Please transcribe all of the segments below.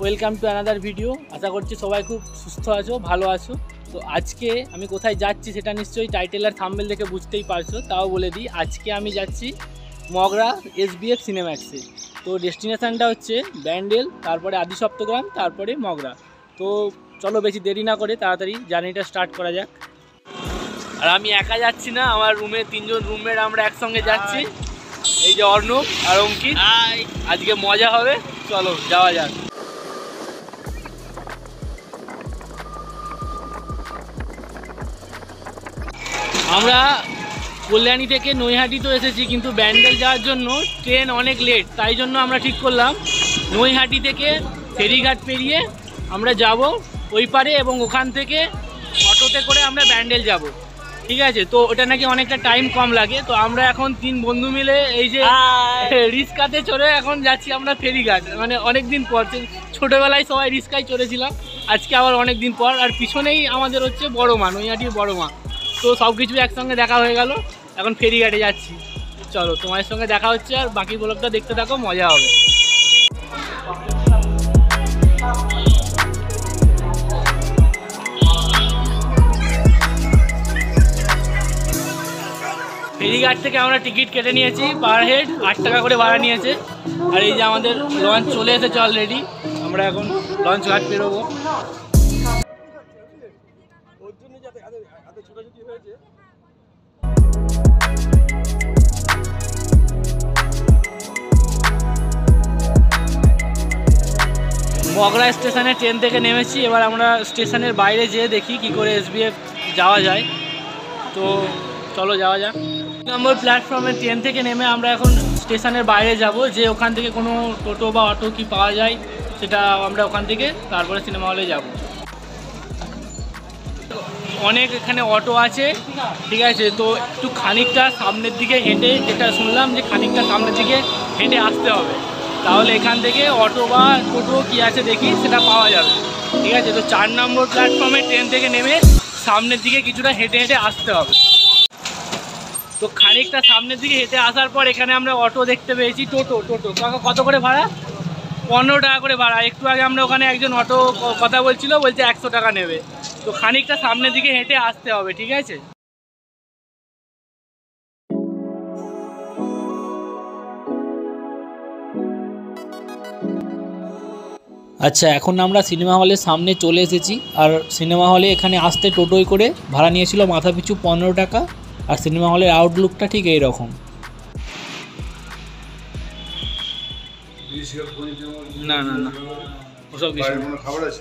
Welcome to another video. আশা করছি সবাই খুব সুস্থ আছো, ভালো আছো। তো আজকে আমি কোথায় যাচ্ছি সেটা নিশ্চয়ই টাইটেল আর থাম্বনেল দেখে বুঝতেই পারছো। তাও বলে দিই, আজকে আমি যাচ্ছি মগরা SBF সিনেম্যাক্সে। তো ডেস্টিনেশানটা হচ্ছে ব্যান্ডেল, তারপরে আদি সপ্তগ্রাম, তারপরে মগরা। তো চলো বেশি দেরি না করে তাড়াতাড়ি জার্নিটা স্টার্ট করা যাক। আর আমি একা যাচ্ছি না, আমার রুমে 3জন রুমমেট আমরা একসঙ্গে যাচ্ছি। এই যে অর্ণব আর অঙ্কিত। আজকে মজা হবে, চলো যাওয়া যাক। আমরা কল্যাণী থেকে নৈহাটি তো এসেছি, কিন্তু ব্যান্ডেল যাওয়ার জন্য ট্রেন অনেক লেট, তাই জন্য আমরা ঠিক করলাম নৈহাটি থেকে ফেরিঘাট পেরিয়ে আমরা যাব ওই পারে, এবং ওখান থেকে অটোতে করে আমরা ব্যান্ডেল যাব। ঠিক আছে, তো ওটা নাকি অনেকটা টাইম কম লাগে। তো আমরা এখন 3 বন্ধু মিলে এই যে রিস্কাতে চড়ে এখন যাচ্ছি আমরা ফেরিঘাট। মানে অনেক দিন পর, ছোটোবেলায় সবাই রিস্কায় চড়েছিলাম, আজকে আবার অনেক দিন পর। আর পিছনেই আমাদের হচ্ছে বড় মা, নৈহাটির বড় মা। তো সব কিছু একসঙ্গে দেখা হয়ে গেল, এখন ফেরিঘাটে যাচ্ছি। চলো তোমার সঙ্গে দেখা হচ্ছে, আর বাকি ব্লগটা দেখতে থাকো, মজা হবে। ফেরিঘাট থেকে আমরা টিকিট কেটে নিয়েছি, পার হেড 8 টাকা করে ভাড়া নিয়েছে। আর এই যে আমাদের লঞ্চ চলে এসেছে অলরেডি, আমরা এখন লঞ্চ ঘাট পেরোবো। মগরা স্টেশনে ট্রেন থেকে নেমেছি, এবার আমরা স্টেশনের বাইরে যেয়ে দেখি কি করে SBF যাওয়া যায়। তো চলো যাওয়া যাক। 2 নম্বর প্ল্যাটফর্মে ট্রেন থেকে নেমে আমরা এখন স্টেশনের বাইরে যাব, যে ওখান থেকে কোনো টোটো বা অটো কি পাওয়া যায় সেটা আমরা ওখান থেকে তারপরে সিনেমা হলে যাব। অনেক এখানে অটো আছে, ঠিক আছে। তো একটু খানিকটা সামনের দিকে হেঁটে, যেটা শুনলাম যে খানিকটা সামনের দিকে হেঁটে আসতে হবে, তাহলে এখান থেকে অটো বা টোটো কি আছে দেখি সেটা পাওয়া যাবে। ঠিক আছে, তো 4 নম্বর প্ল্যাটফর্মে ট্রেন থেকে নেমে সামনের দিকে কিছুটা হেঁটে হেঁটে আসতে হবে। তো খানিকটা সামনের দিকে হেঁটে আসার পর এখানে আমরা অটো দেখতে পেয়েছি, টোটো। কাকা কত করে ভাড়া? 15 টাকা করে ভাড়া। একটু আগে আমরা ওখানে একজন অটো কথা বলছিল, বলছে 100 টাকা নেবে। তো খানিকটা সামনের দিকে হেঁটে আসতে হবে, ঠিক আছে। আচ্ছা, এখন আমরা সিনেমা হলের সামনে চলে এসেছি। আর সিনেমা হলে এখানে আসতে টোটোয় করে ভাড়া নিয়েছিল মাথা পিছু 15 টাকা। আর সিনেমা হলের আউটলুকটা ঠিক এই রকম। না না না, ওসব কিছু খাবার আছে।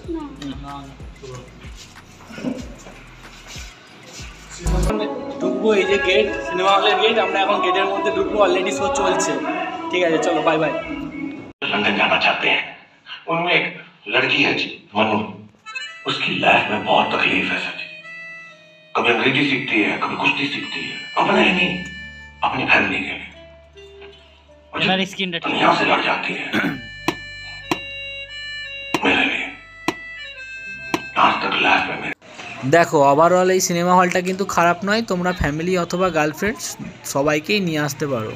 ঢুকবো, এই যে গেট, সিনেমা হলের গেট। আমরা এখন গেটের মধ্যে ঢুকবো, অলরেডি শো চলছে। ঠিক আছে, চলো বাই বাই। लंदन जाना चाहते हैं, उनमें एक लड़की है जी, मनु। उसकी लाइफ में बहुत तकलीफ है सर। कभी अंग्रेजी सीखती है, कभी कुश्ती सीखती है, अपने लिए नहीं, अपनी फैमिली के लिए। दुनिया से लड़ जाती है मेरे लिए। आज तक लाइफ में দেখো, ওভারঅল এই সিনেমা হলটা কিন্তু খারাপ নয়। তোমরা ফ্যামিলি অথবা গার্লফ্রেন্ডস সবাইকেই নিয়ে আসতে পারো।